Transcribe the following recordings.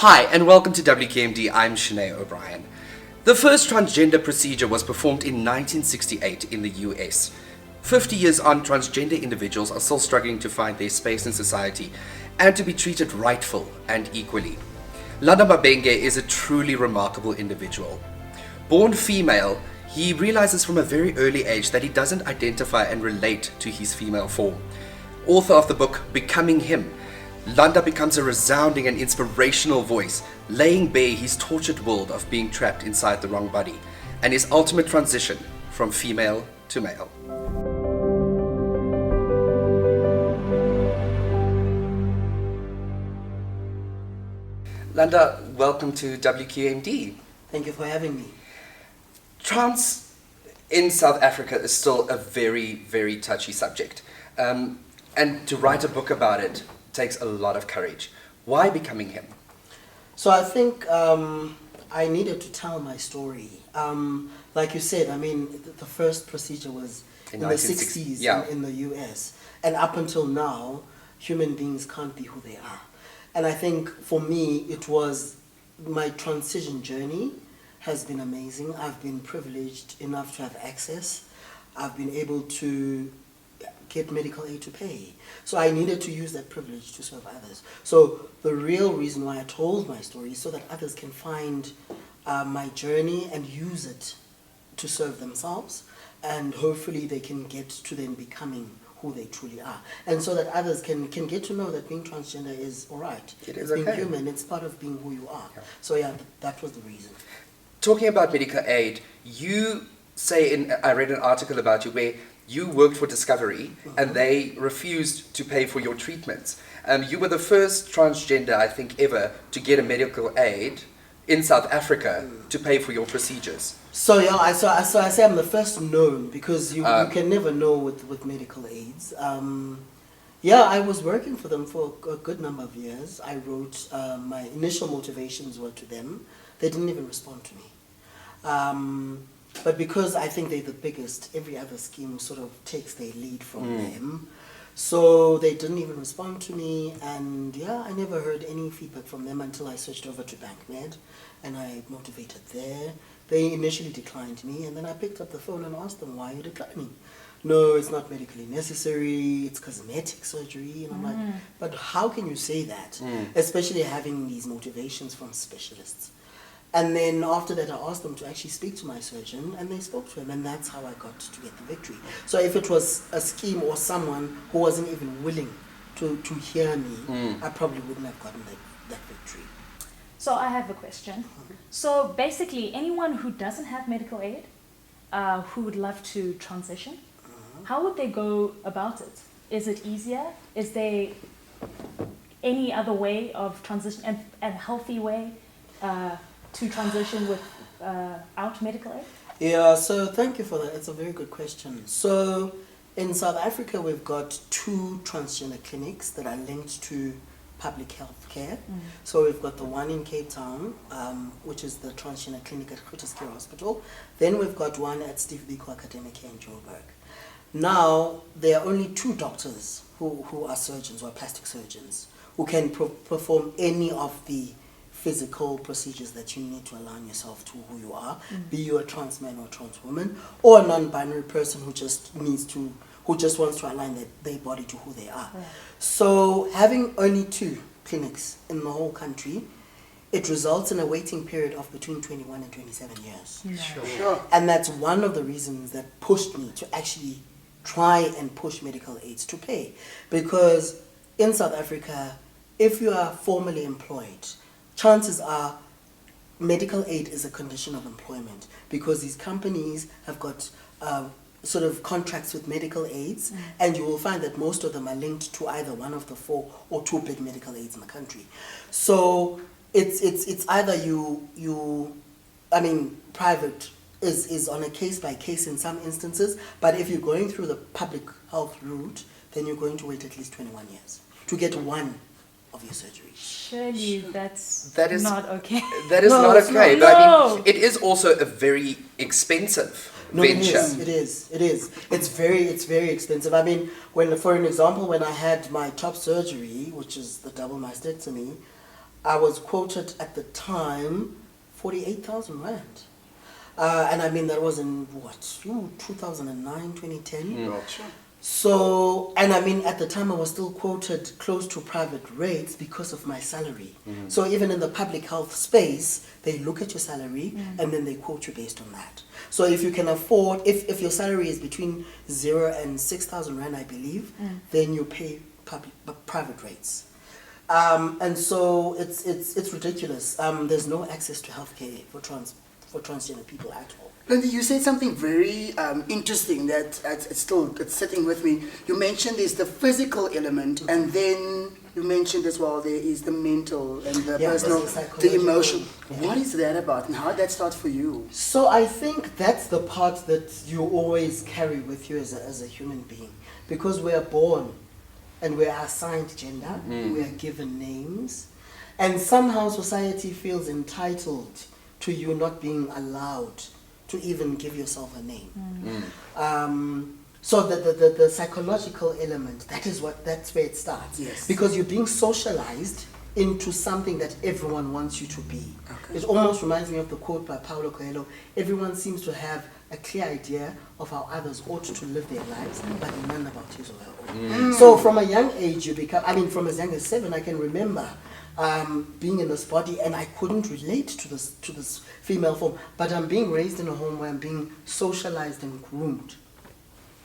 Hi, and welcome to WQMD. I'm Sinead O'Brien. The first transgender procedure was performed in 1968 in the US. 50 years on, transgender individuals are still struggling to find their space in society and to be treated rightful and equally. Landa Mabenge is a truly remarkable individual. Born female, he realizes from a very early age that he doesn't identify and relate to his female form. Author of the book Becoming Him, Landa becomes a resounding and inspirational voice, laying bare his tortured world of being trapped inside the wrong body and his ultimate transition from female to male. Landa, welcome to WQMD. Thank you for having me. Trans in South Africa is still a very, very touchy subject. And to write a book about it takes a lot of courage. Why Becoming Him? So I think I needed to tell my story. Like you said, I mean, the first procedure was in the 60s in the US. And up until now, human beings can't be who they are. And I think for me, it was my transition journey has been amazing. I've been privileged enough to have access. I've been able to get medical aid to pay. So I needed to use that privilege to serve others. So the real reason why I told my story is so that others can find my journey and use it to serve themselves, and hopefully they can get to then becoming who they truly are. And so that others can get to know that being transgender is all right. It is being okay. human, it's part of being who you are. Yeah. So yeah, that was the reason. Talking about medical aid, you say I read an article about you where you worked for Discovery and they refused to pay for your treatments. You were the first transgender, I think, ever to get a medical aid in South Africa to pay for your procedures. So yeah, I say I'm the first known, because you can never know with medical aids. Yeah, I was working for them for a good number of years. I wrote, my initial motivations were to them. They didn't even respond to me. But because I think they're the biggest, every other scheme sort of takes their lead from them. So they didn't even respond to me, and yeah, I never heard any feedback from them until I switched over to BankMed, and I motivated there. They initially declined me, and then I picked up the phone and asked them, why are you declining? No, it's not medically necessary, it's cosmetic surgery. And I'm like, but how can you say that? Especially having these motivations from specialists. And then after that, I asked them to actually speak to my surgeon, and they spoke to him, and that's how I got to get the victory. So if it was a scheme or someone who wasn't even willing to hear me, I probably wouldn't have gotten that victory. So I have a question. So basically, anyone who doesn't have medical aid, who would love to transition, how would they go about it? Is it easier? Is there any other way of transition, and a healthy way to transition without medical aid? Yeah, so thank you for that. It's a very good question. So in South Africa, we've got 2 transgender clinics that are linked to public health care. So we've got the one in Cape Town, which is the transgender clinic at Groote Hospital. Then we've got one at Steve Biko Academic here in Joburg. Now, there are only 2 doctors who are surgeons, or plastic surgeons, who can perform any of the physical procedures that you need to align yourself to who you are, be you a trans man or a trans woman, or a non-binary person who just wants to align their body to who they are. Right. So having only 2 clinics in the whole country, it results in a waiting period of between 21 and 27 years. No. Sure. And that's one of the reasons that pushed me to actually try and push medical aids to pay. Because in South Africa, if you are formally employed, chances are medical aid is a condition of employment, because these companies have got sort of contracts with medical aids, and you will find that most of them are linked to either one of the 4 or 2 big medical aids in the country. So it's either private is on a case by case in some instances, but if you're going through the public health route, then you're going to wait at least 21 years to get one of your surgeries. Surely that is not okay. That is No, not it's okay, not. but I No. mean, it is also a very expensive venture. It is. It's very expensive. I mean, for an example, when I had my top surgery, which is the double mastectomy, I was quoted at the time 48,000 rand. And I mean, that was in what, 2009, 2010? Sure. So, and I mean, at the time I was still quoted close to private rates because of my salary. So even in the public health space, they look at your salary and then they quote you based on that. So if you can afford, if your salary is between 0 and 6,000 rand, I believe, then you pay private rates. And so it's ridiculous. There's no access to healthcare for transgender people at all. Landa, you said something very interesting that it's sitting with me. You mentioned there's the physical element, and then you mentioned as well there is the mental and the personal, the emotional. What is that about, and how did that start for you? So I think that's the part that you always carry with you as a human being, because we are born and we are assigned gender, we are given names, and somehow society feels entitled to you not being allowed to even give yourself a name. So the psychological element, that's where it starts. Yes. Because you're being socialized into something that everyone wants you to be. Okay. It almost reminds me of the quote by Paulo Coelho: everyone seems to have a clear idea of how others ought to live their lives, but none about his or her own. So from a young age you become, from as young as 7, I can remember being in this body, and I couldn't relate to this female form, but I'm being raised in a home where I'm being socialized and groomed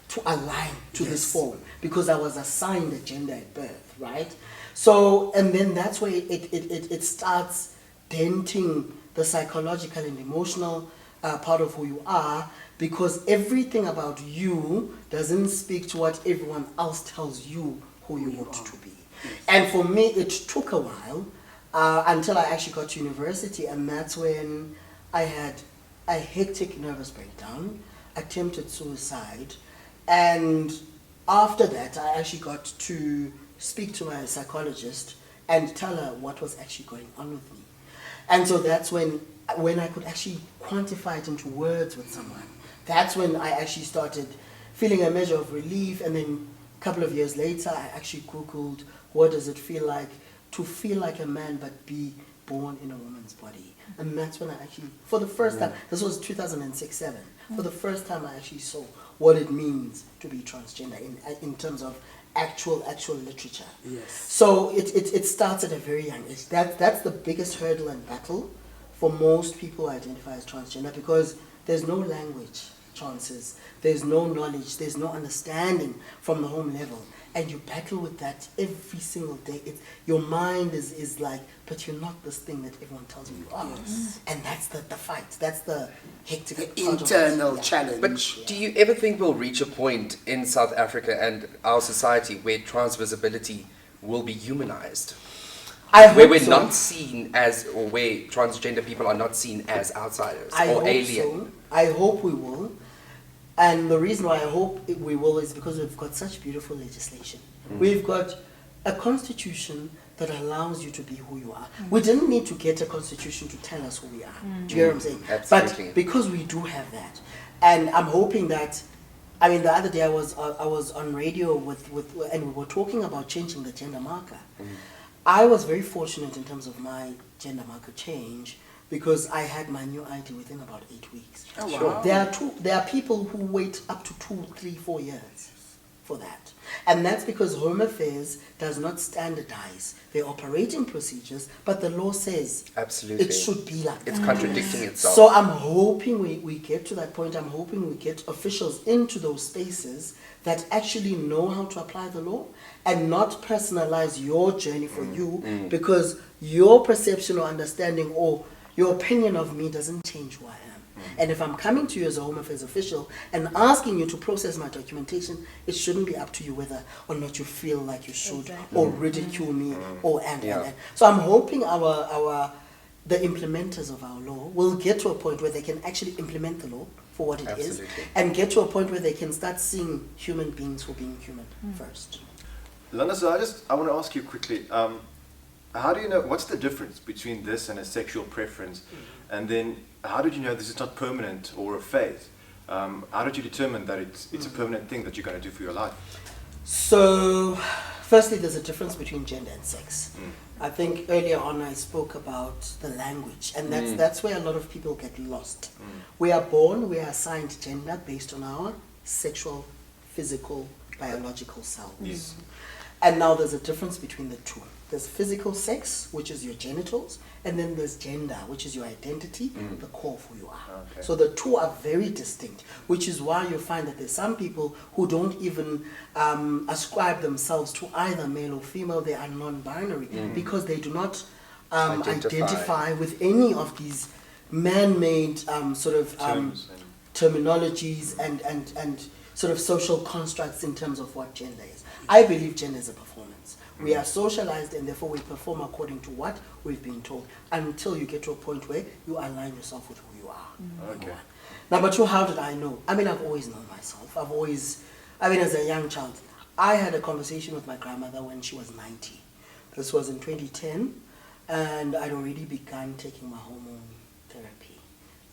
to align to this form, because I was assigned a gender at birth, right? So, and then that's where it starts denting the psychological and emotional part of who you are, because everything about you doesn't speak to what everyone else tells you who you ought to be. And for me, it took a while until I actually got to university, and that's when I had a hectic nervous breakdown, attempted suicide, and after that, I actually got to speak to my psychologist and tell her what was actually going on with me. And so that's when I could actually quantify it into words with someone. That's when I actually started feeling a measure of relief, and then a couple of years later, I actually Googled, what does it feel like to feel like a man but be born in a woman's body? And that's when I actually, for the first time, this was 2006-07, for the first time I actually saw what it means to be transgender in terms of actual literature. Yes. So it starts at a very young age. That's the biggest hurdle and battle for most people who identify as transgender, because there's no language chances, there's no knowledge, there's no understanding from the home level, and you battle with that every single day. Your mind is like, but you're not this thing that everyone tells you you are. Yes. And that's the fight, that's the hectic internal challenge. But do you ever think we'll reach a point in South Africa and our society where trans visibility will be humanized? Where we're not seen as, or where transgender people are not seen as outsiders or alien? I hope we will. And the reason why I hope we will is because we've got such beautiful legislation. We've got a constitution that allows you to be who you are. We didn't need to get a constitution to tell us who we are. Do you hear what I'm saying? Absolutely. But because we do have that, and I'm hoping that, the other day I was on radio and we were talking about changing the gender marker. I was very fortunate in terms of my gender marker change, because I had my new ID within about 8 weeks. Oh, wow. There are people who wait up to 2, 3, 4 years for that. And that's because Home Affairs does not standardize their operating procedures, but the law says absolutely it should be like that. It's contradicting itself. So I'm hoping we get to that point. I'm hoping we get officials into those spaces that actually know how to apply the law and not personalize your journey for you, because your perception or understanding or your opinion of me doesn't change who I am. And if I'm coming to you as a Home Affairs official and asking you to process my documentation, it shouldn't be up to you whether or not you feel like you should or ridicule me or and. So I'm hoping the implementers of our law will get to a point where they can actually implement the law for what it is, and get to a point where they can start seeing human beings for being human first. Landa, so I want to ask you quickly, how do you know, what's the difference between this and a sexual preference? And then how did you know this is not permanent or a phase? How did you determine that it's a permanent thing that you're going to do for your life? So, firstly, there's a difference between gender and sex. I think earlier on I spoke about the language, and that's where a lot of people get lost. We are born, we are assigned gender based on our sexual, physical, biological selves. Yes. And now there's a difference between the two. There's physical sex, which is your genitals, and then there's gender, which is your identity, the core of who you are. Okay. So the two are very distinct, which is why you find that there's some people who don't even ascribe themselves to either male or female. They are non-binary because they do not identify with any of these man-made sort of Terms and- terminologies and sort of social constructs in terms of what gender is. I believe gender is a performance. We are socialized and therefore we perform according to what we've been told until you get to a point where you align yourself with who you are. Okay. Number two, how did I know? I mean, I've always known myself. As a young child, I had a conversation with my grandmother when she was 90. This was in 2010, and I'd already begun taking my hormone therapy.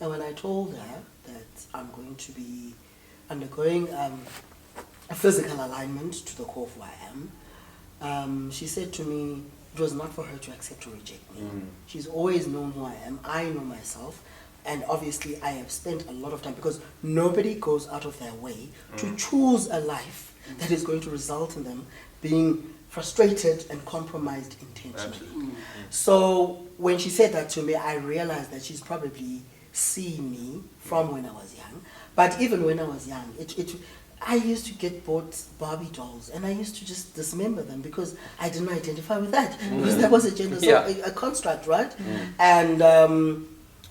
And when I told her that I'm going to be undergoing a physical alignment to the core of who I am, she said to me, it was not for her to accept or reject me. She's always known who I am. I know myself. And obviously, I have spent a lot of time because nobody goes out of their way to choose a life that is going to result in them being frustrated and compromised intentionally. So when she said that to me, I realized that she's probably seen me from when I was young. But even when I was young, I used to get bought Barbie dolls, and I used to just dismember them because I didn't identify with that because that was a gender, a construct, right? And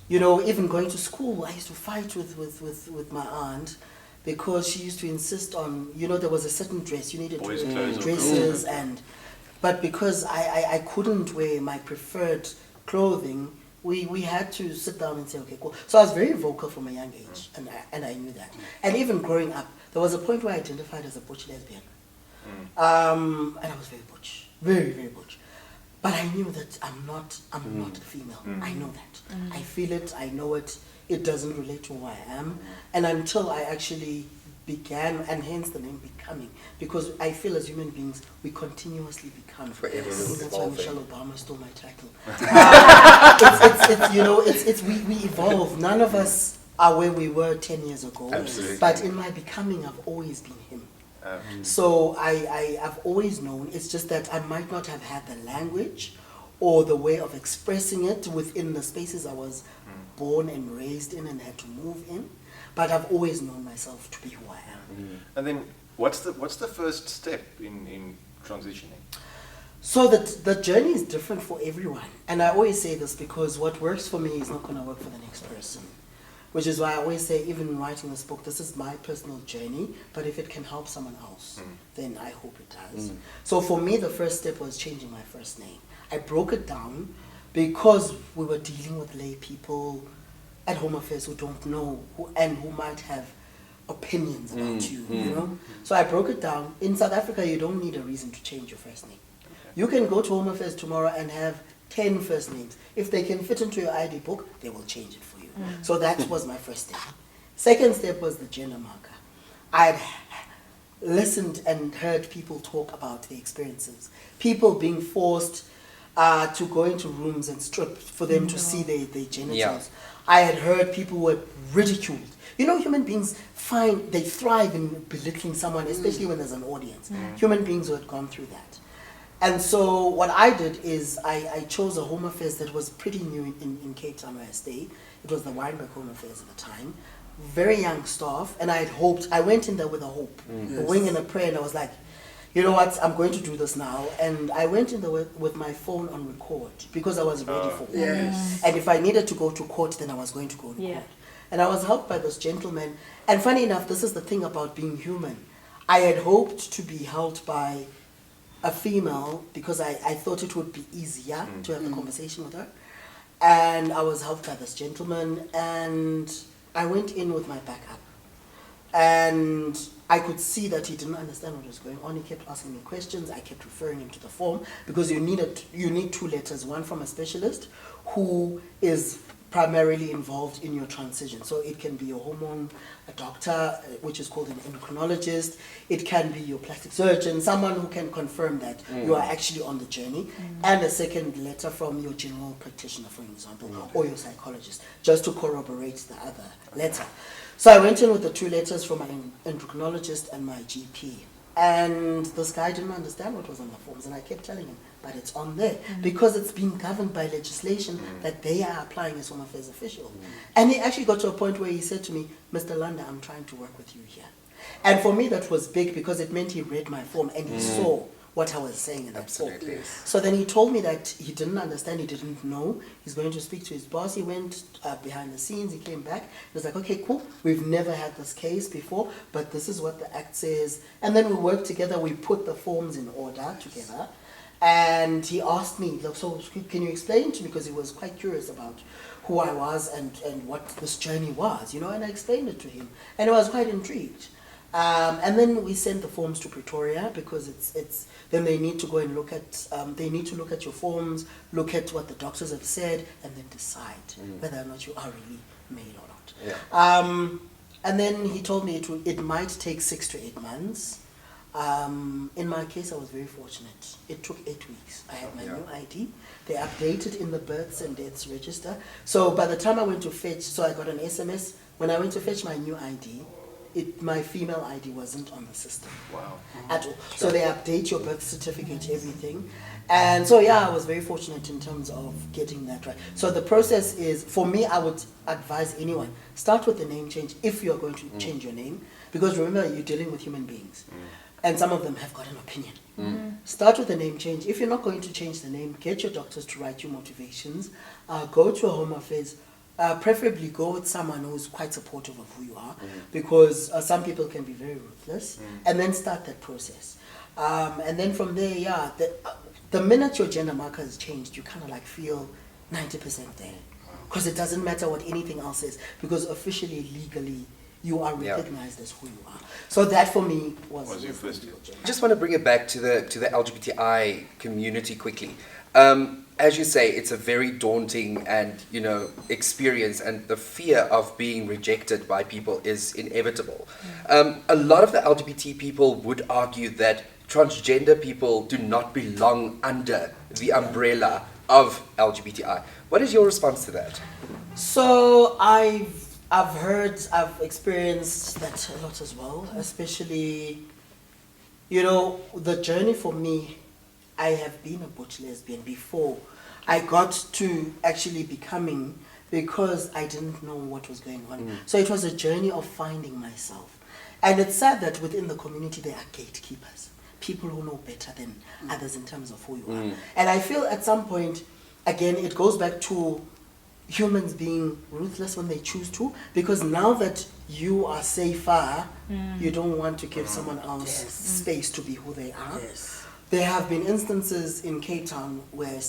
even going to school, I used to fight with my aunt because she used to insist on, there was a certain dress you needed Boys' to wear, clothes. dresses, but because I couldn't wear my preferred clothing, we had to sit down and say, okay, cool. So I was very vocal from a young age, and I knew that. And even growing up, there was a point where I identified as a butch lesbian. And I was very butch, very, very butch. But I knew that I'm not a female. I know that. I feel it, I know it. It doesn't relate to who I am. And until I actually began, and hence the name Becoming, because I feel as human beings, we continuously become. Forever I think that's why evolving. Michelle Obama stole my title. We evolve. None of us are where we were 10 years ago. Absolutely. But in my becoming, I've always been him. So I've always known, it's just that I might not have had the language or the way of expressing it within the spaces I was born and raised in and had to move in, but I've always known myself to be who I am. And then, what's the first step in transitioning? So the journey is different for everyone, and I always say this because what works for me is not going to work for the next person. Which is why I always say, even in writing this book, this is my personal journey, but if it can help someone else, then I hope it does. So for me, the first step was changing my first name. I broke it down because we were dealing with lay people at Home Affairs who don't know who might have opinions about you, So I broke it down. In South Africa, you don't need a reason to change your first name. Okay. You can go to Home Affairs tomorrow and have 10 first names. If they can fit into your ID book, they will change it for you. So that was my first step. Second step was the gender marker. I had listened and heard people talk about their experiences. People being forced to go into rooms and strip for them to see their genitals. Yeah. I had heard people were ridiculed. Human beings they thrive in belittling someone, especially when there's an audience. Human beings who had gone through that. And so what I did is I chose a Home Affairs that was pretty new in Cape Town where I stay. It was the Weinberg Home Affairs at the time. Very young staff, and I went in there with a hope, a wing and a prayer, and I was like, you know what, I'm going to do this now. And I went in there with my phone on record because I was ready for it. Yes. And if I needed to go to court, then I was going to go to court. And I was helped by this gentleman. And funny enough, this is the thing about being human. I had hoped to be held by a female because I thought it would be easier to have a conversation with her. And I was helped by this gentleman, and I went in with my back up. And I could see that he didn't understand what was going on. He kept asking me questions. I kept referring him to the form because you need 2 letters, one from a specialist who is primarily involved in your transition. So it can be a hormone, a doctor, which is called an endocrinologist. It can be your plastic surgeon, someone who can confirm that you are actually on the journey, and a second letter from your general practitioner, for example, or your psychologist, just to corroborate the other letter. So I went in with the 2 letters from my endocrinologist and my GP. And this guy didn't understand what was on the forms, and I kept telling him, but it's on there, because it's being governed by legislation that they are applying as Home Affairs official. And he actually got to a point where he said to me, Mr. Landa, I'm trying to work with you here. And for me, that was big, because it meant he read my form and he saw what I was saying in that form. So then he told me that he didn't understand, he didn't know. He's going to speak to his boss. He went behind the scenes, he came back. He was like, okay, cool, we've never had this case before, but this is what the act says. And then we worked together, we put the forms in order together. And he asked me, so can you explain to me, because he was quite curious about who I was and what this journey was, you know, and I explained it to him. And he was quite intrigued. And then we sent the forms to Pretoria, because it's then they need to go and look at look at your forms, look at what the doctors have said, and then decide whether or not you are really male or not. Yeah. And then he told me it might take 6 to 8 months. In my case, I was very fortunate. It took 8 weeks. I had my new ID. They updated in the births and deaths register. So by the time I went to fetch, so I got an SMS. When I went to fetch my new ID, my female ID wasn't on the system. Wow. At all. So they update your birth certificate, everything. And so, yeah, I was very fortunate in terms of getting that right. So the process is, for me, I would advise anyone, start with the name change if you're going to change your name. Because remember, you're dealing with human beings. And some of them have got an opinion. Start with the name change. If you're not going to change the name, get your doctors to write you motivations. Go to a Home Affairs. Preferably go with someone who's quite supportive of who you are, because some people can be very ruthless, and then start that process. And then from there, the minute your gender marker has changed, you kind of like feel 90% there. Because it doesn't matter what anything else is, because officially, legally, you are recognized as who you are. So that for me was your first deal. I just want to bring it back to the LGBTI community quickly. As you say, it's a very daunting and experience, and the fear of being rejected by people is inevitable. A lot of the LGBT people would argue that transgender people do not belong under the umbrella of LGBTI. What is your response to that? So I've experienced that a lot as well, especially, the journey for me. I have been a butch lesbian before I got to actually becoming, because I didn't know what was going on. So it was a journey of finding myself. And it's sad that within the community there are gatekeepers, people who know better than others in terms of who you are. And I feel at some point, again, it goes back to humans being ruthless when they choose to, because now that you are safer, you don't want to give someone else space to be who they are. There have been instances in Cape Town where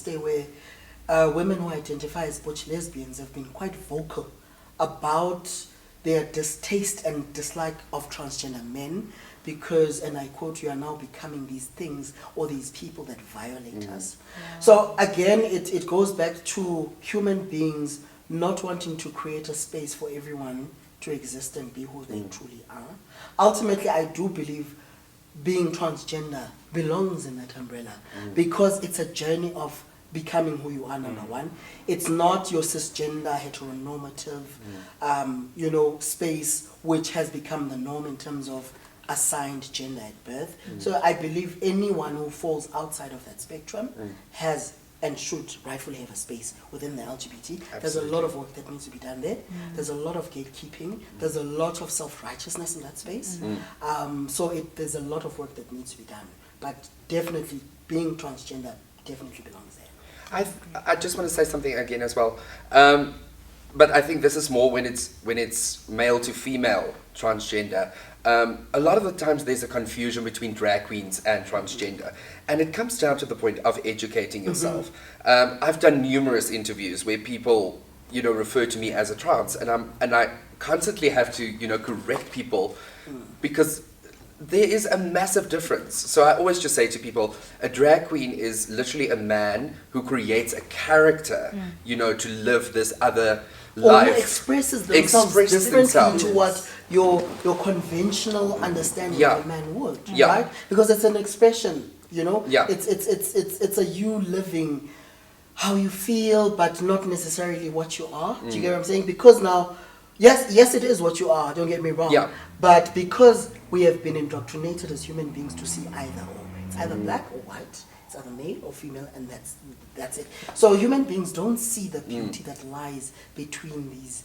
women who identify as butch lesbians have been quite vocal about their distaste and dislike of transgender men, because, and I quote, you are now becoming these things or these people that violate us. So again, it goes back to human beings not wanting to create a space for everyone to exist and be who they truly are. Ultimately, I do believe being transgender belongs in that umbrella, because it's a journey of becoming who you are, number one. It's not your cisgender, heteronormative, space, which has become the norm in terms of assigned gender at birth. So I believe anyone who falls outside of that spectrum has and should rightfully have a space within the LGBT. There's a lot of work that needs to be done there. There's a lot of gatekeeping. There's a lot of self-righteousness in that space. There's a lot of work that needs to be done. But definitely, being transgender definitely belongs there. I just want to say something again as well. But I think this is more when it's male to female transgender. A lot of the times there's a confusion between drag queens and transgender, and it comes down to the point of educating yourself. I've done numerous interviews where people, refer to me as a trans, and I constantly have to, correct people, because there is a massive difference. So I always just say to people, a drag queen is literally a man who creates a character, you know, to live this other life. Or who expresses themselves differently to what your conventional understanding of a man would, right? Because it's an expression, you know. It's a you living how you feel, but not necessarily what you are. Do you get what I'm saying? Because now, yes, it is what you are. Don't get me wrong. But because we have been indoctrinated as human beings to see either or, it's either black or white, it's either male or female, and that's it. So human beings don't see the beauty that lies between these.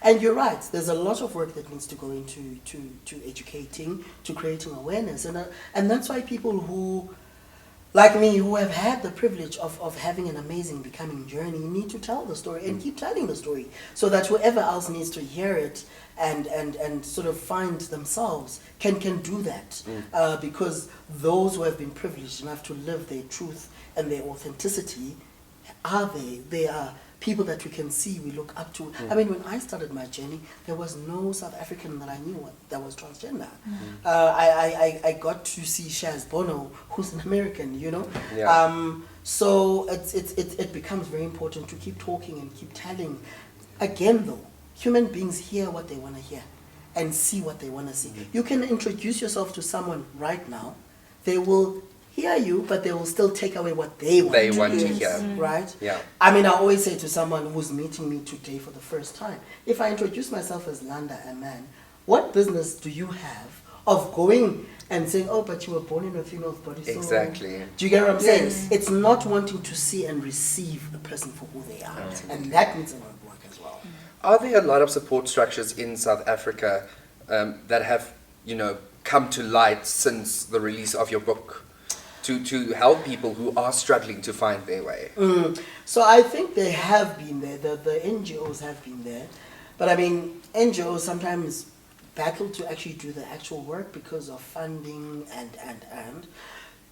And you're right. There's a lot of work that needs to go into to educating, to creating awareness, and that's why people who, like me, who have had the privilege of having an amazing becoming journey, need to tell the story and keep telling the story, so that whoever else needs to hear it and sort of find themselves can do that. Because those who have been privileged enough to live their truth and their authenticity they are people that we can see, we look up to. I mean, when I started my journey, there was no South African that I knew that was transgender. I got to see Shaz Bono, who's an American, you know. So it becomes very important to keep talking and keep telling. Again, though, human beings hear what they want to hear and see what they want to see. You can introduce yourself to someone right now. They will hear you, but they will still take away what they want to hear. Right? Yeah. I mean, I always say to someone who's meeting me today for the first time, if I introduce myself as Landa, a man, what business do you have of going and saying, oh, but you were born in a female's body? So Exactly. do you get what I'm saying? It's not wanting to see and receive a person for who they are. And that needs a lot of work as well. Are there a lot of support structures in South Africa that have, you know, come to light since the release of your book to help people who are struggling to find their way? So I think they have been there. The NGOs have been there. But I mean, NGOs sometimes battle to actually do the actual work because of funding and.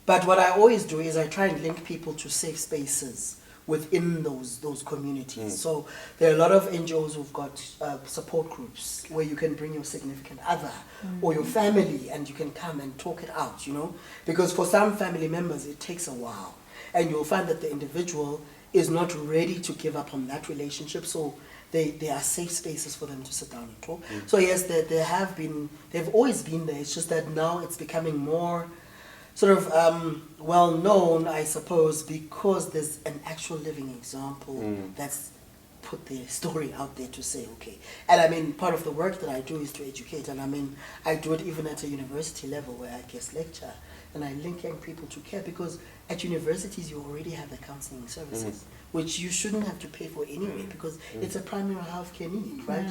But what I always do is I try and link people to safe spaces within those communities. So there are a lot of NGOs who've got support groups where you can bring your significant other or your family and you can come and talk it out, you know, because for some family members it takes a while, and you'll find that the individual is not ready to give up on that relationship, so there are safe spaces for them to sit down and talk. So yes, they've always been there. It's just that now it's becoming more sort of well known, I suppose, because there's an actual living example that's put their story out there to say, okay. And I mean, part of the work that I do is to educate, and I mean, I do it even at a university level where I guest lecture, and I link young people to care, because at universities you already have the counseling services, which you shouldn't have to pay for anyway, because it's a primary healthcare need, right?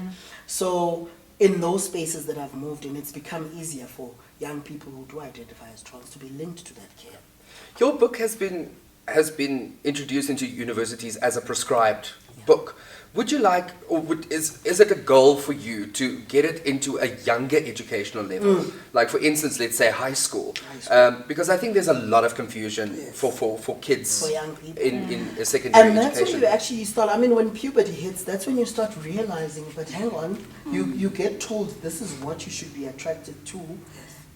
So in those spaces that I've moved in, it's become easier for young people who do identify as trans to be linked to that care. Your book has been introduced into universities as a prescribed book. Would you like, or is it a goal for you to get it into a younger educational level? Like, for instance, let's say high school. Because I think there's a lot of confusion for kids, for young people, in a secondary and that's education. when you actually start, I mean, when puberty hits, that's when you start realizing, but hang on, you get told this is what you should be attracted to,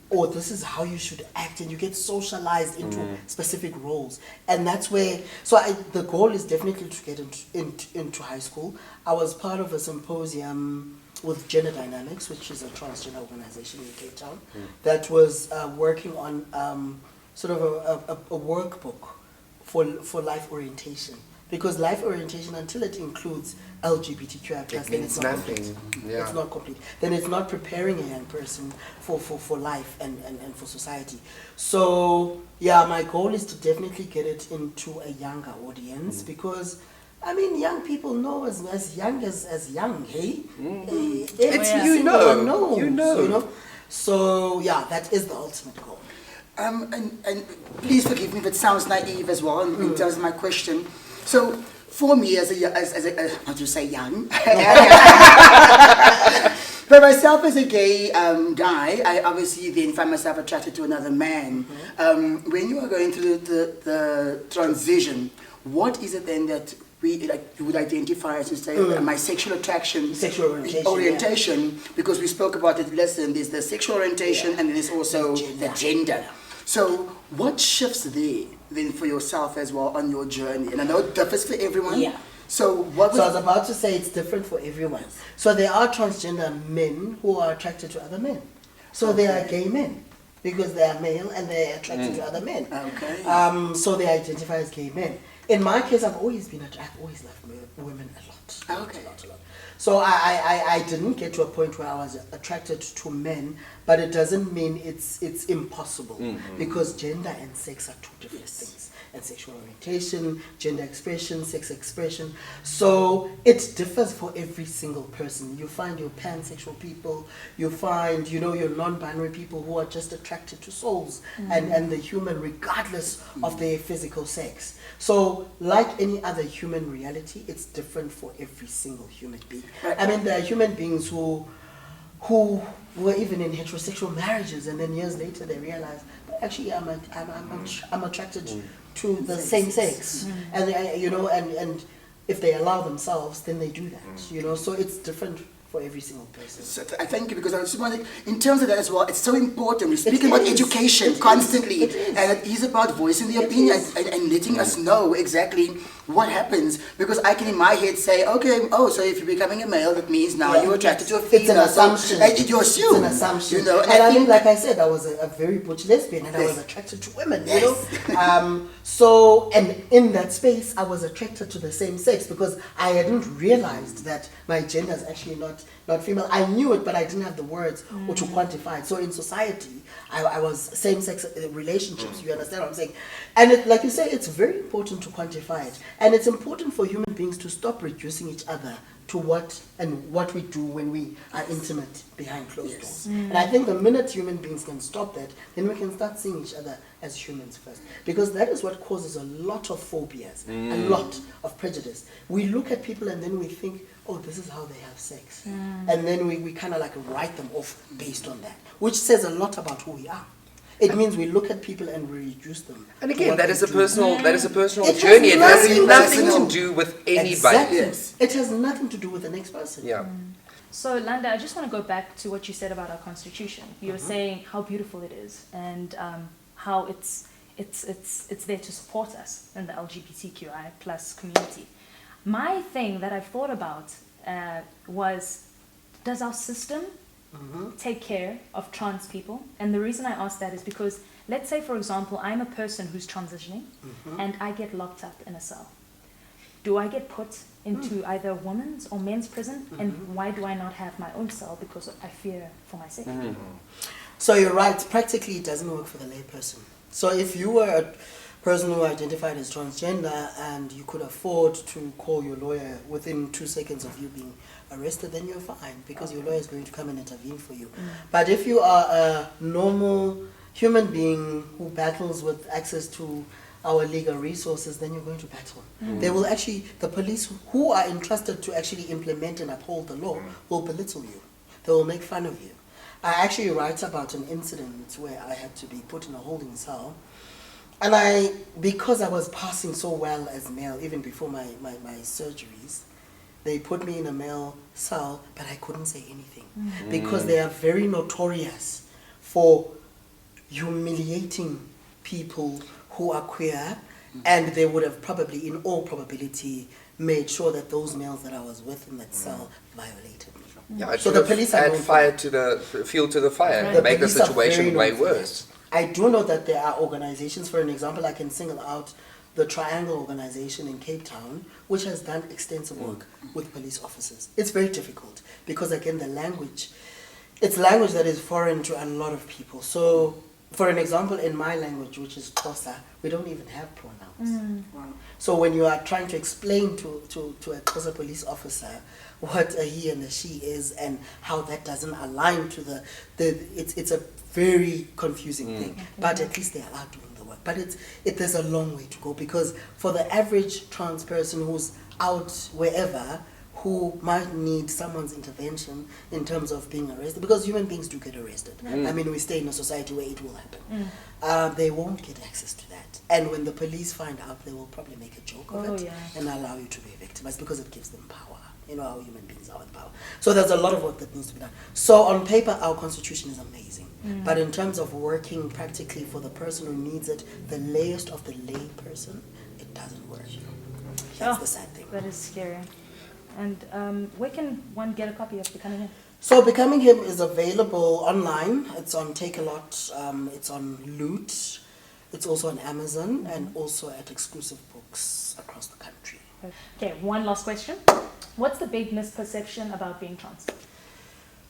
or this is how you should act, and you get socialized into specific roles. And that's where, so the goal is definitely to get into high school. I was part of a symposium with Gender Dynamics, which is a transgender organization in Cape Town, that was working on sort of a workbook for life orientation. Because life orientation, until it includes LGBTIQ+, then it's not complete. It's not complete. Then it's not preparing a young person for life and for society. So yeah, my goal is to definitely get it into a younger audience, because I mean, young people know as young as young, hey? It's you know. So yeah, that is the ultimate goal. And please forgive me if it sounds naive as well in terms of my question. So for me, as what do you say, young? For myself as a gay guy, I obviously then find myself attracted to another man. When you are going through the transition, what is it then that you would identify as you say my sexual attraction, Sexual orientation, because we spoke about it lesson. There's the sexual orientation, and then there's also the gender. So what shifts there then for yourself as well on your journey? And I know it differs for everyone. Yeah. So what was So I was about to say it's different for everyone. So there are transgender men who are attracted to other men. So they are gay men because they are male and they are attracted to other men. Okay. So they identify as gay men. In my case, I've always loved women a lot. Okay. A lot. So I didn't get to a point where I was attracted to men, but it doesn't mean it's impossible because gender and sex are two different things. And sexual orientation, gender expression, sex expression. So it differs for every single person. You find your pansexual people, you find, your non-binary people who are just attracted to souls and the human regardless of their physical sex. So like any other human reality, it's different for every single human being. I mean, there are human beings who were even in heterosexual marriages and then years later they realize, but actually I'm attracted to the same sex. And and if they allow themselves, then they do that. So it's different for every single person. So I thank you, because I just want to, in terms of that as well, it's so important. We're speaking about education constantly, and it is about voicing the opinion and letting us know exactly what happens. Because I can in my head say, okay, so if you're becoming a male, that means now you're attracted to a female. It's an assumption. And you assume. It's an assumption. And I mean, like I said, I was a very butch lesbian, and I was attracted to women. So, and in that space, I was attracted to the same sex because I hadn't realized that my gender is actually not female. I knew it, but I didn't have the words or to quantify it. So in society, I was same-sex relationships, you understand what I'm saying? And like you say, it's very important to quantify it. And it's important for human beings to stop reducing each other to what we do when we are intimate behind closed doors. And I think the minute human beings can stop that, then we can start seeing each other as humans first. Because that is what causes a lot of phobias, a lot of prejudice. We look at people and then we think, oh, this is how they have sex. And then we kind of like write them off based on that, which says a lot about who we are. It means we look at people and we reduce them. And again, that is a personal It journey. It has has nothing nothing to do with anybody. Exactly. Yes. It has nothing to do with the next person. Yeah. So, Landa, I just want to go back to what you said about our constitution. You were saying how beautiful it is and how it's there to support us in the LGBTQI plus community. My thing that I've thought about was, does our system take care of trans people? And the reason I ask that is because, let's say, for example, I'm a person who's transitioning and I get locked up in a cell. Do I get put into either women's or men's prison? And why do I not have my own cell? Because I fear for my safety. So you're right, practically it doesn't work for the layperson. So if you were a person who identified as transgender and you could afford to call your lawyer within 2 seconds of you being arrested, then you're fine because your lawyer is going to come and intervene for you. But if you are a normal human being who battles with access to our legal resources, then you're going to battle. They will actually, the police who are entrusted to actually implement and uphold the law will belittle you. They will make fun of you. I actually write about an incident where I had to be put in a holding cell. And because I was passing so well as male, even before my surgeries, they put me in a male cell, but I couldn't say anything. Because they are very notorious for humiliating people who are queer, and they would have probably, in all probability, made sure that those males that I was with in that cell violated me. Yeah, So the police are add going fire to the fuel to the fire, Right. and make the police are situation very way known for worse. that. I do know that there are organizations, for an example, I can single out the Triangle organization in Cape Town, which has done extensive work with police officers. It's very difficult because, again, the language, it's language that is foreign to a lot of people. So, for an example, in my language, which is Xhosa, we don't even have pronouns. So when you are trying to explain to a Xhosa police officer what a he and a she is and how that doesn't align to it's a very confusing thing. But at least they are doing the work. But there's a long way to go, because for the average trans person who's out wherever, who might need someone's intervention in terms of being arrested, because human beings do get arrested. I mean, we stay in a society where it will happen. They won't get access to that. And when the police find out, they will probably make a joke of it and allow you to be victimized, because it gives them power. You know how human beings are with power. So there's a lot of work that needs to be done. So on paper, our constitution is amazing. But in terms of working practically for the person who needs it, the layest of the lay person, it doesn't work. That's the sad thing. That is scary. And where can one get a copy of Becoming Him? So Becoming Him is available online. It's on Take-A-Lot. It's on Loot. It's also on Amazon and also at exclusive books across the country. Okay, one last question. What's the big misperception about being trans?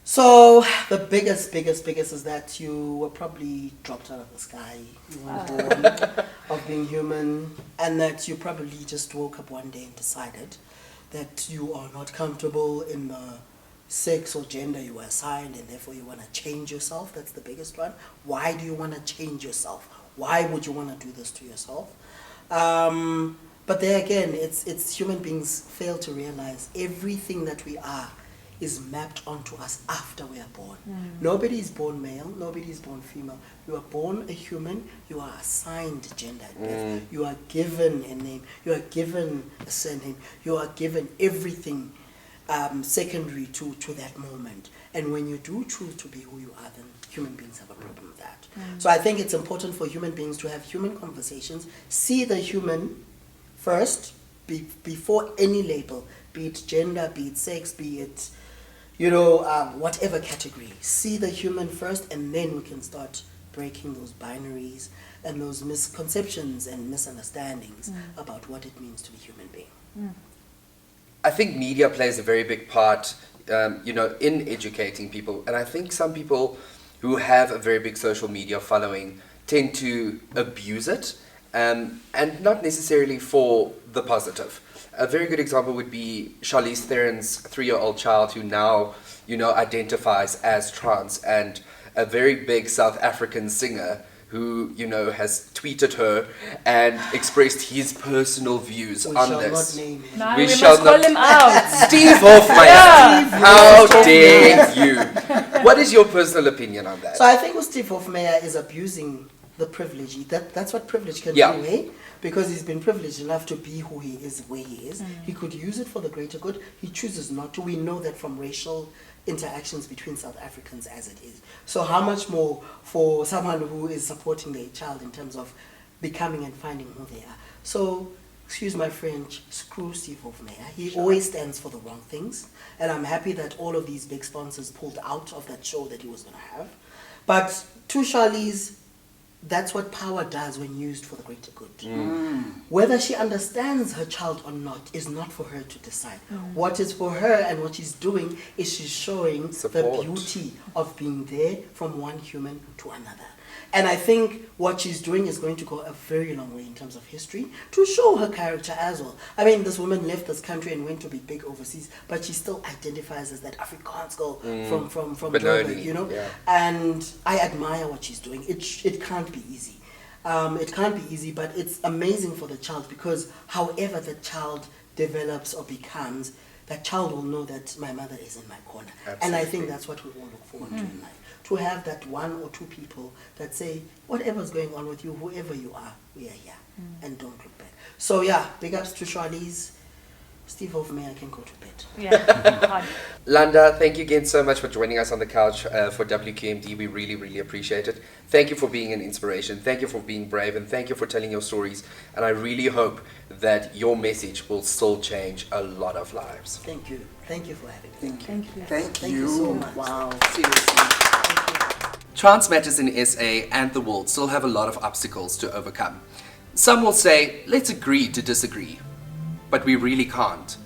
So the biggest is that you were probably dropped out of the sky. You weren't born of being human, and that you probably just woke up one day and decided that you are not comfortable in the sex or gender you were assigned, and therefore you want to change yourself. That's the biggest one. Why do you want to change yourself? Why would you want to do this to yourself? But there again, it's human beings fail to realize everything that we are is mapped onto us after we are born. Nobody is born male, nobody is born female. You are born a human, you are assigned gender at birth. You are given a name, you are given a surname, you are given everything secondary to that moment. And when you do choose to be who you are, then human beings have a problem with that. So I think it's important for human beings to have human conversations, see the human first, before any label, be it gender, be it sex, be it, whatever category. See the human first, and then we can start breaking those binaries and those misconceptions and misunderstandings about what it means to be a human being. I think media plays a very big part, in educating people. And I think some people who have a very big social media following tend to abuse it, and not necessarily for the positive. A very good example would be Charlize Theron's 3-year-old child who now, identifies as trans, and a very big South African singer who, has tweeted her and expressed his personal views on this. No, We we shall must call not- him out. Steve Hofmeyr, how dare you? What is your personal opinion on that? So I think Steve Hofmeyr is abusing the privilege. That's what privilege can do, eh? Because he's been privileged enough to be who he is, where he is. He could use it for the greater good. He chooses not to. We know that from racial interactions between South Africans as it is. So how much more for someone who is supporting their child in terms of becoming and finding who they are. So, excuse my French, screw Steve Hofmeyr. He always stands for the wrong things. And I'm happy that all of these big sponsors pulled out of that show that he was going to have. But to Charlize, that's what power does when used for the greater good. Whether she understands her child or not is not for her to decide. What is for her and what she's doing is she's showing the beauty of being there from one human to another. And I think what she's doing is going to go a very long way in terms of history to show her character as well. I mean, this woman left this country and went to be big overseas, but she still identifies as that Afrikaans girl from Joburg, And I admire what she's doing. It can't be easy. It can't be easy, but it's amazing for the child, because however the child develops or becomes, that child will know that my mother is in my corner. Absolutely. And I think that's what we all look forward to in life. To have that one or two people that say, whatever's going on with you, whoever you are, we are here. And don't look back. So yeah, big ups to Charlize. Steve Hofmeyr can go to bed. Yeah. Landa, thank you again so much for joining us on the couch for WQMD. We really, really appreciate it. Thank you for being an inspiration. Thank you for being brave, and thank you for telling your stories. And I really hope that your message will still change a lot of lives. Thank you. Thank you for having me. Thank you. Thank you so much. Wow. Seriously. Trans matters in SA and the world still have a lot of obstacles to overcome. Some will say, let's agree to disagree. But we really can't.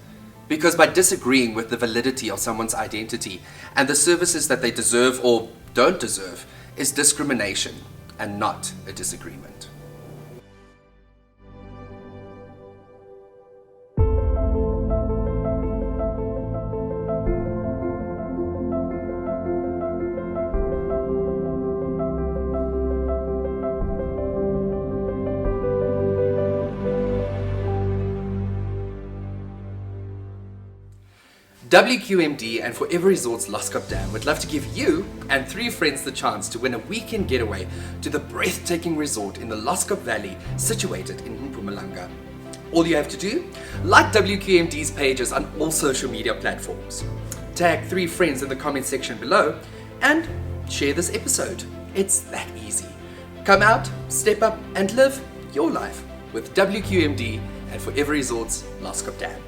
Because by disagreeing with the validity of someone's identity and the services that they deserve or don't deserve is discrimination and not a disagreement. WQMD and Forever Resorts Loskop Dam would love to give you and 3 friends the chance to win a weekend getaway to the breathtaking resort in the Loskop Valley situated in Mpumalanga. All you have to do, like WQMD's pages on all social media platforms. Tag 3 friends in the comment section below and share this episode. It's that easy. Come out, step up and live your life with WQMD and Forever Resorts Loskop Dam.